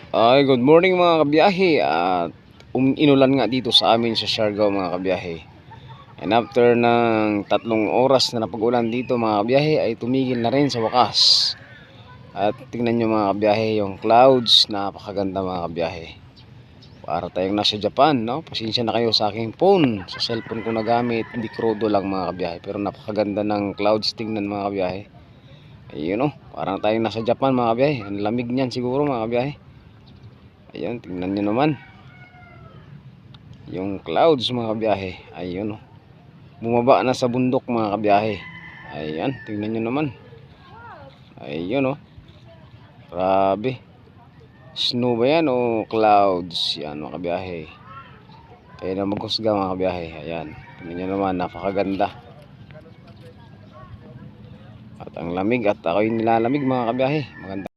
Ay, good morning mga kabiyahe. At inulan nga dito sa amin sa Siargao mga kabiyahe. And after ng 3 oras na napag-ulan dito mga kabiyahe ay tumigil na rin sa wakas. At tingnan nyo mga kabiyahe yung clouds, napakaganda mga kabiyahe. Para tayong nasa Japan, no? Pasensya na kayo sa aking phone, sa cellphone ko nagamit, hindi crudo lang mga kabiyahe. Pero napakaganda ng clouds tingnan mga kabiyahe. Ayun no, parang tayong nasa Japan mga kabiyahe. Ang lamig niyan siguro mga kabiyahe. Ayun, tingnan nyo naman yung clouds mga kabiyahe. Ayun oh. Bumaba na sa bundok mga kabiyahe. Ayan, tingnan nyo naman. Ayun oh. Grabe. Snow ba yan o clouds? Yan mga kabiyahe. Kaya na maghusga mga kabiyahe. Ayan, tingnan nyo naman, napakaganda. At ang lamig, at ako'y nilalamig mga kabiyahe. Maganda.